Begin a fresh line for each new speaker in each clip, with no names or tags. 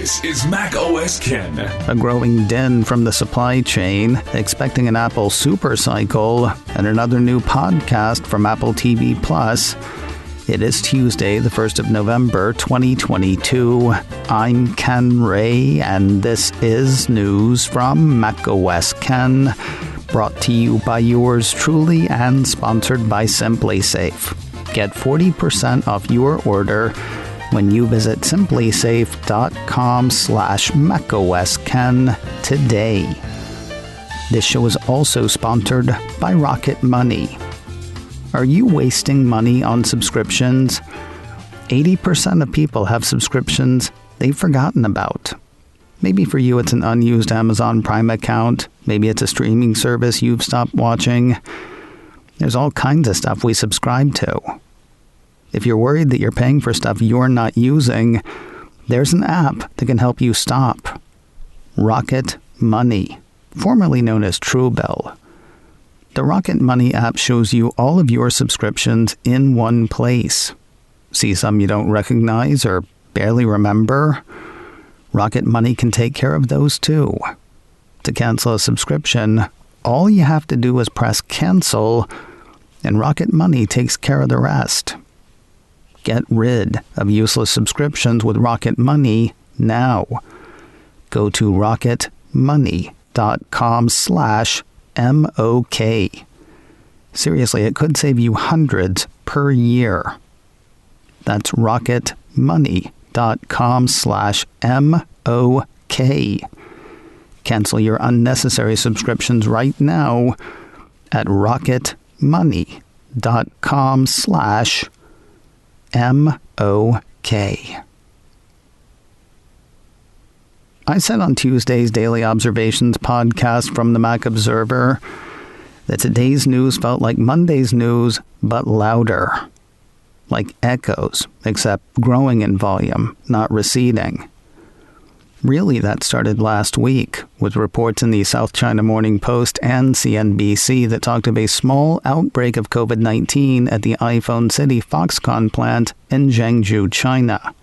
This is Mac OS Ken.
A growing din from the supply chain, expecting an Apple Supercycle, and another new podcast from Apple TV Plus. It is Tuesday, the 1st of November, 2022. I'm Ken Ray, and this is news from Mac OS Ken, brought to you by yours truly and sponsored by SimpliSafe. Get 40% off your order when you visit simplysafe.com/macOSKen today. This show is also sponsored by Rocket Money. Are you wasting money on subscriptions? 80% of people have subscriptions they've forgotten about. Maybe for you it's an unused Amazon Prime account. Maybe it's a streaming service you've stopped watching. There's all kinds of stuff we subscribe to. If you're worried that you're paying for stuff you're not using, there's an app that can help you stop. Rocket Money, formerly known as Truebill. The Rocket Money app shows you all of your subscriptions in one place. See some you don't recognize or barely remember? Rocket Money can take care of those too. To cancel a subscription, all you have to do is press cancel, and Rocket Money takes care of the rest. Get rid of useless subscriptions with Rocket Money now. Go to rocketmoney.com/MOK. Seriously, it could save you hundreds per year. That's rocketmoney.com/MOK. Cancel your unnecessary subscriptions right now at rocketmoney.com/MOK. I said on Tuesday's Daily Observations podcast from the Mac Observer that today's news felt like Monday's news, but louder. Like echoes, except growing in volume, not receding. Really, that started last week, with reports in the South China Morning Post and CNBC that talked of a small outbreak of COVID-19 at the iPhone City Foxconn plant in Zhengzhou, China.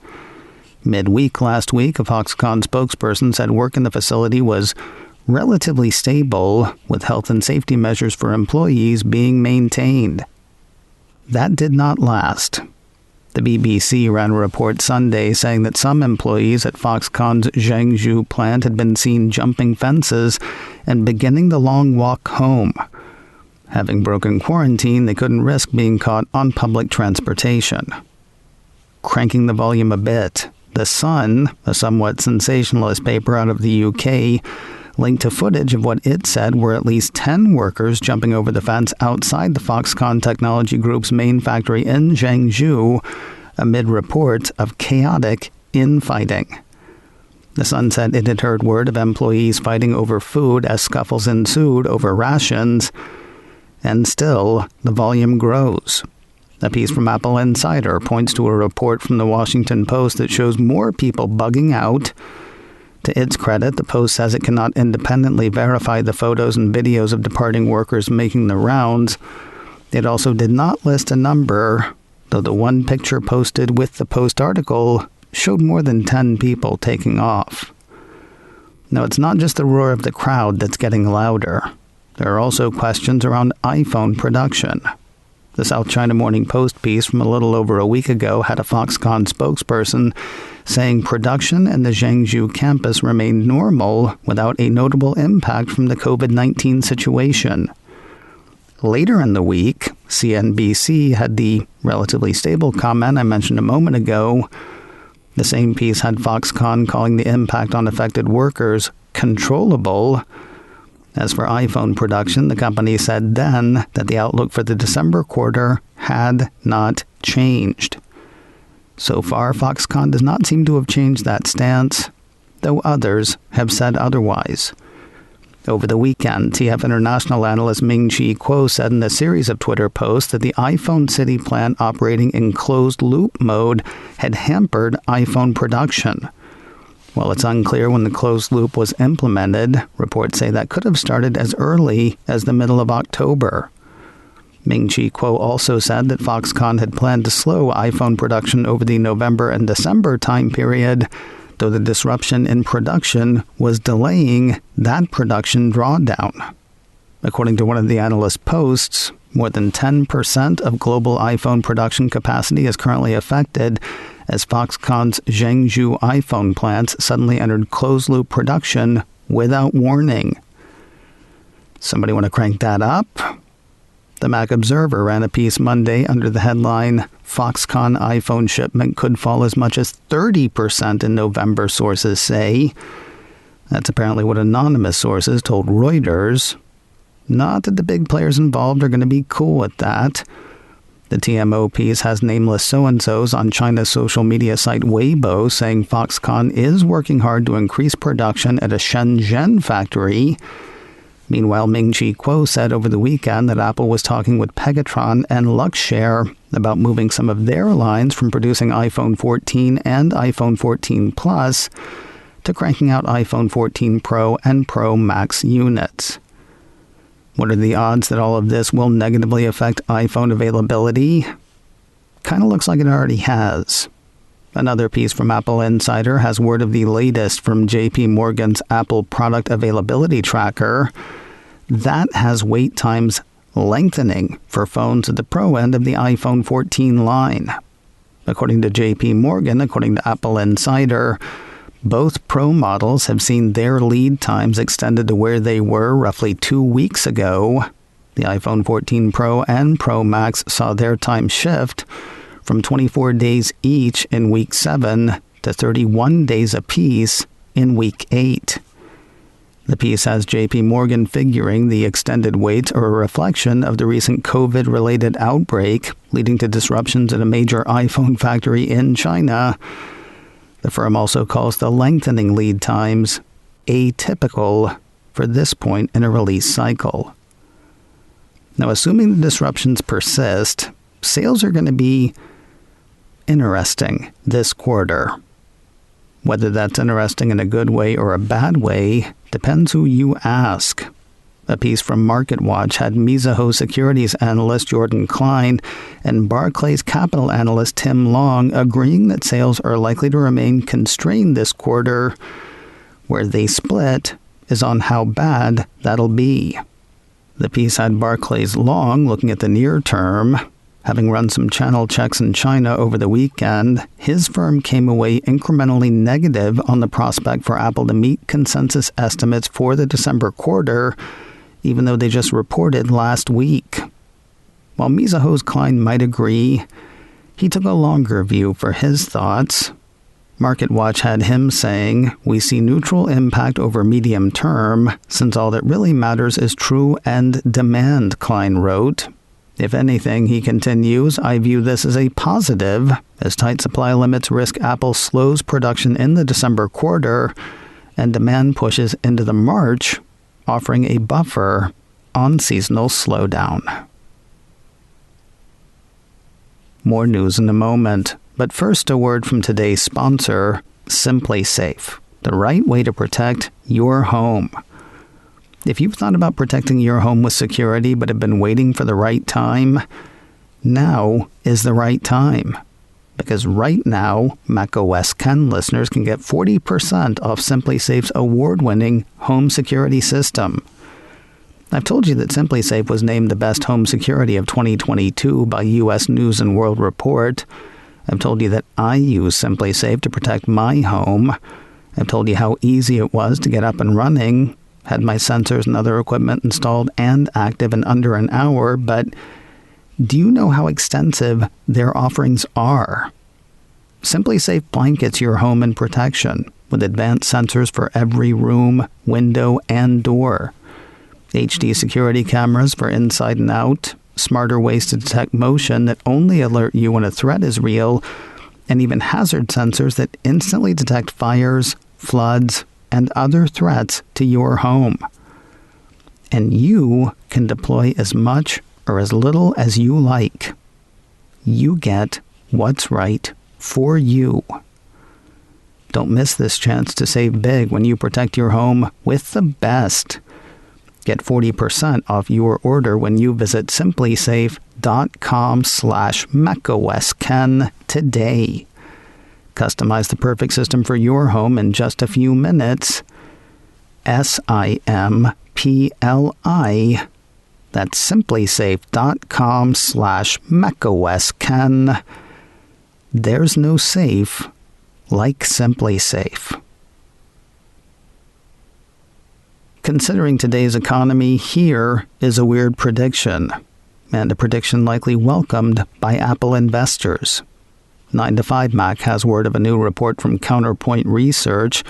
Midweek last week, a Foxconn spokesperson said work in the facility was relatively stable, with health and safety measures for employees being maintained. That did not last. The BBC ran a report Sunday saying that some employees at Foxconn's Zhengzhou plant had been seen jumping fences and beginning the long walk home. Having broken quarantine, they couldn't risk being caught on public transportation. Cranking the volume a bit, The Sun, a somewhat sensationalist paper out of the UK, linked to footage of what it said were at least 10 workers jumping over the fence outside the Foxconn Technology Group's main factory in Zhengzhou amid reports of chaotic infighting. The Sun said it had heard word of employees fighting over food as scuffles ensued over rations, and still the volume grows. A piece from Apple Insider points to a report from the Washington Post that shows more people bugging out. To its credit, the Post says it cannot independently verify the photos and videos of departing workers making the rounds. It also did not list a number, though the one picture posted with the Post article showed more than 10 people taking off. Now, it's not just the roar of the crowd that's getting louder. There are also questions around iPhone production. The South China Morning Post piece from a little over a week ago had a Foxconn spokesperson saying production in the Zhengzhou campus remained normal without a notable impact from the COVID-19 situation. Later in the week, CNBC had the relatively stable comment I mentioned a moment ago. The same piece had Foxconn calling the impact on affected workers controllable. As for iPhone production, the company said then that the outlook for the December quarter had not changed. So far, Foxconn does not seem to have changed that stance, though others have said otherwise. Over the weekend, TF International analyst Ming-Chi Kuo said in a series of Twitter posts that the iPhone City plant operating in closed-loop mode had hampered iPhone production. While it's unclear when the closed loop was implemented, reports say that could have started as early as the middle of October. Ming-Chi Kuo also said that Foxconn had planned to slow iPhone production over the November and December time period, though the disruption in production was delaying that production drawdown. According to one of the Analysts posts, more than 10% of global iPhone production capacity is currently affected as Foxconn's Zhengzhou iPhone plants suddenly entered closed-loop production without warning. Somebody want to crank that up? The Mac Observer ran a piece Monday under the headline, Foxconn iPhone shipment could fall as much as 30% in November, sources say. That's apparently what anonymous sources told Reuters. Not that the big players involved are going to be cool with that. The TMO piece has nameless so-and-sos on China's social media site Weibo saying Foxconn is working hard to increase production at a Shenzhen factory. Meanwhile, Ming-Chi Kuo said over the weekend that Apple was talking with Pegatron and Luxshare about moving some of their lines from producing iPhone 14 and iPhone 14 Plus to cranking out iPhone 14 Pro and Pro Max units. What are the odds that all of this will negatively affect iPhone availability? Kind of looks like it already has. Another piece from Apple Insider has word of the latest from JP Morgan's Apple Product Availability Tracker. That has wait times lengthening for phones at the Pro end of the iPhone 14 line. According to JP Morgan, according to Apple Insider, both Pro models have seen their lead times extended to where they were roughly 2 weeks ago. The iPhone 14 Pro and Pro Max saw their time shift from 24 days each in week 7 to 31 days apiece in week 8. The piece has JP Morgan figuring the extended waits are a reflection of the recent COVID-related outbreak leading to disruptions at a major iPhone factory in China. The firm also calls the lengthening lead times atypical for this point in a release cycle. Now, assuming the disruptions persist, sales are going to be interesting this quarter. Whether that's interesting in a good way or a bad way depends who you ask. A piece from MarketWatch had Mizuho Securities analyst Jordan Klein and Barclays Capital analyst Tim Long agreeing that sales are likely to remain constrained this quarter. Where they split is on how bad that'll be. The piece had Barclays Long looking at the near term. Having run some channel checks in China over the weekend, his firm came away incrementally negative on the prospect for Apple to meet consensus estimates for the December quarter, even though they just reported last week. While Mizuho's Klein might agree, he took a longer view for his thoughts. MarketWatch had him saying, "We see neutral impact over medium term, since all that really matters is true end demand," Klein wrote. If anything, he continues, "I view this as a positive, as tight supply limits risk Apple slows production in the December quarter, and demand pushes into the March, offering a buffer on seasonal slowdown." More news in a moment, but first a word from today's sponsor, SimpliSafe, the right way to protect your home. If you've thought about protecting your home with security but have been waiting for the right time, now is the right time. Because right now, macOS Ken listeners can get 40% off SimpliSafe's award-winning home security system. I've told you that SimpliSafe was named the best home security of 2022 by U.S. News & World Report. I've told you that I use SimpliSafe to protect my home. I've told you how easy it was to get up and running, had my sensors and other equipment installed and active in under an hour, but do you know how extensive their offerings are? SimpliSafe blankets your home in protection with advanced sensors for every room, window, and door. HD security cameras for inside and out, smarter ways to detect motion that only alert you when a threat is real, and even hazard sensors that instantly detect fires, floods, and other threats to your home. And you can deploy as much or as little as you like. You get what's right for you. Don't miss this chance to save big when you protect your home with the best. Get 40% off your order when you visit simplysafe.com/macOSKen today. Customize the perfect system for your home in just a few minutes. SIMPLI. That's simplysafe.com/macOSKen. There's no safe like Simply Safe. Considering today's economy, here is a weird prediction, and a prediction likely welcomed by Apple investors. 9to5Mac has word of a new report from Counterpoint Research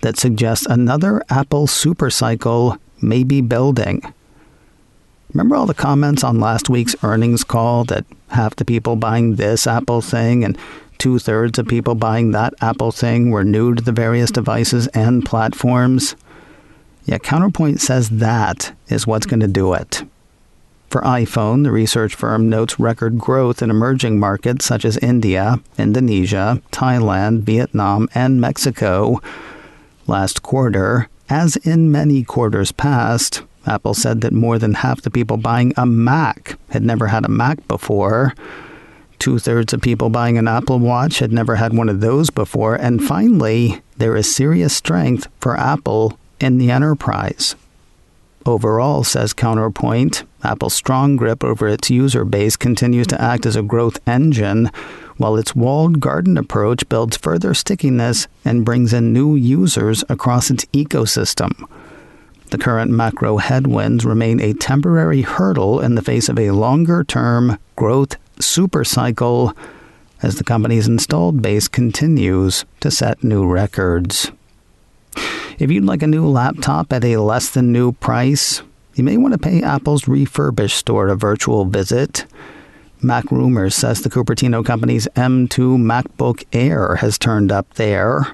that suggests another Apple supercycle may be building. Remember all the comments on last week's earnings call that half the people buying this Apple thing and 2/3 of people buying that Apple thing were new to the various devices and platforms? Yeah, Counterpoint says that is what's going to do it. For iPhone, the research firm notes record growth in emerging markets such as India, Indonesia, Thailand, Vietnam, and Mexico. Last quarter, as in many quarters past, Apple said that more than half the people buying a Mac had never had a Mac before. 2/3 of people buying an Apple Watch had never had one of those before. And finally, there is serious strength for Apple in the enterprise. Overall, says Counterpoint, Apple's strong grip over its user base continues to act as a growth engine, while its walled garden approach builds further stickiness and brings in new users across its ecosystem. The current macro headwinds remain a temporary hurdle in the face of a longer-term growth supercycle as the company's installed base continues to set new records. If you'd like a new laptop at a less than new price, you may want to pay Apple's Refurbished store a virtual visit. Mac Rumors says the Cupertino company's M2 MacBook Air has turned up there.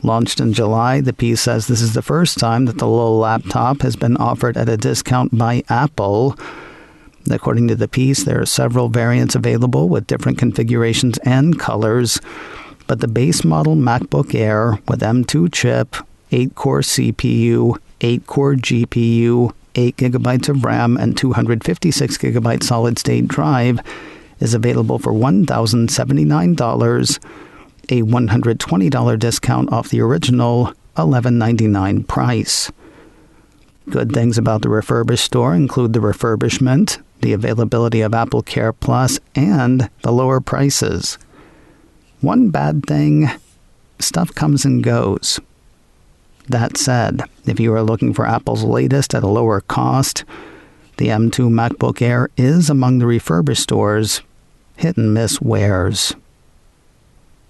Launched in July, the piece says this is the first time that the little laptop has been offered at a discount by Apple. According to the piece, there are several variants available with different configurations and colors, but the base model MacBook Air with M2 chip, 8-core CPU, 8-core GPU, 8 gigabytes of RAM, and 256 gigabyte solid-state drive is available for $1,079, a $120 discount off the original $1,199 price. Good things about the Refurbished store include the refurbishment, the availability of Apple Care Plus, and the lower prices. One bad thing, stuff comes and goes. That said, if you are looking for Apple's latest at a lower cost, the M2 MacBook Air is among the Refurbished store's hit-and-miss wares.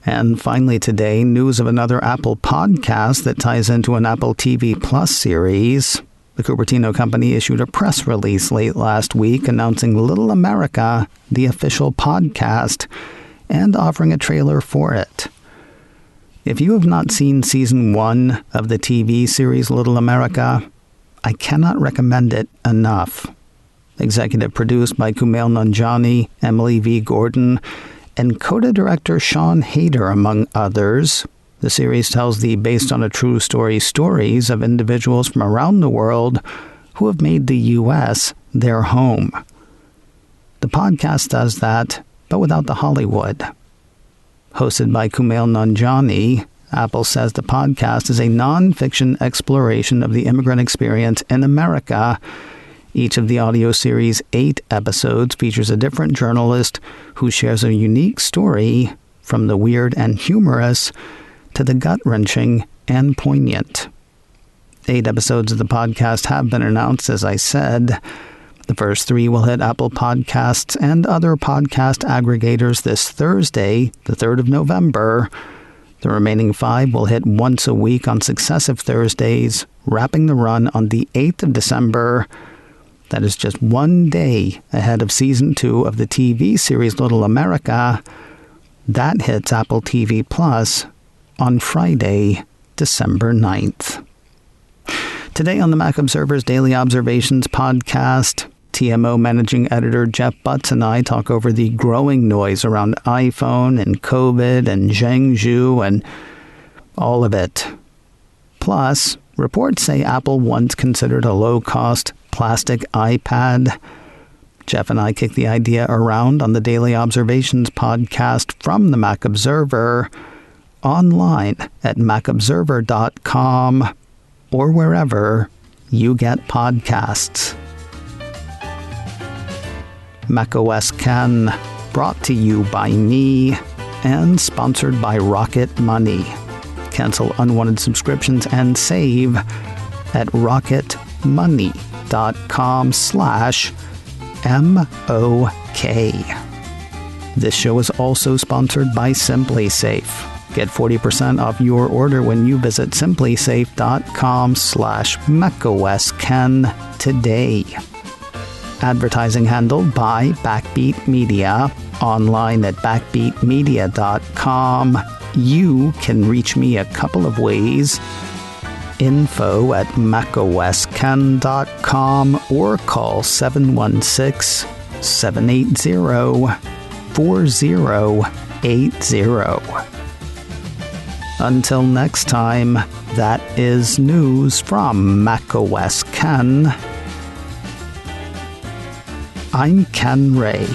And finally today, news of another Apple podcast that ties into an Apple TV Plus series. The Cupertino company issued a press release late last week announcing Little America, the official podcast, and offering a trailer for it. If you have not seen Season 1 of the TV series Little America, I cannot recommend it enough. Executive produced by Kumail Nanjiani, Emily V. Gordon, and coda director Sean Hayter, among others. The series tells the based on a true story stories of individuals from around the world who have made the U.S. their home. The podcast does that, but without the Hollywood. Hosted by Kumail Nanjiani, Apple says the podcast is a non-fiction exploration of the immigrant experience in America. Each of the audio series' 8 episodes features a different journalist who shares a unique story, from the weird and humorous to the gut-wrenching and poignant. 8 episodes of the podcast have been announced, as I said. The first 3 will hit Apple Podcasts and other podcast aggregators this Thursday, the 3rd of November. The remaining 5 will hit once a week on successive Thursdays, wrapping the run on the 8th of December. That is just one day ahead of Season 2 of the TV series Little America. That hits Apple TV Plus on Friday, December 9th. Today on the Mac Observer's Daily Observations podcast, TMO Managing Editor Jeff Butts and I talk over the growing noise around iPhone and COVID and Zhengzhou and all of it. Plus, reports say Apple once considered a low-cost plastic iPad. Jeff and I kick the idea around on the Daily Observations podcast from the Mac Observer. online at macobserver.com or wherever you get podcasts. macOS Ken, brought to you by me and sponsored by Rocket Money. Cancel unwanted subscriptions and save at rocketmoney.com/MOK. This show is also sponsored by SimpliSafe. Get 40% off your order when you visit simplisafe.com/macOSKen today. Advertising handled by Backbeat Media. Online at backbeatmedia.com. You can reach me a couple of ways. info@macosken.com or call 716-780-4080. Until next time, that is news from macOS Ken. I'm Ken Ray.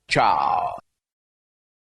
Ciao.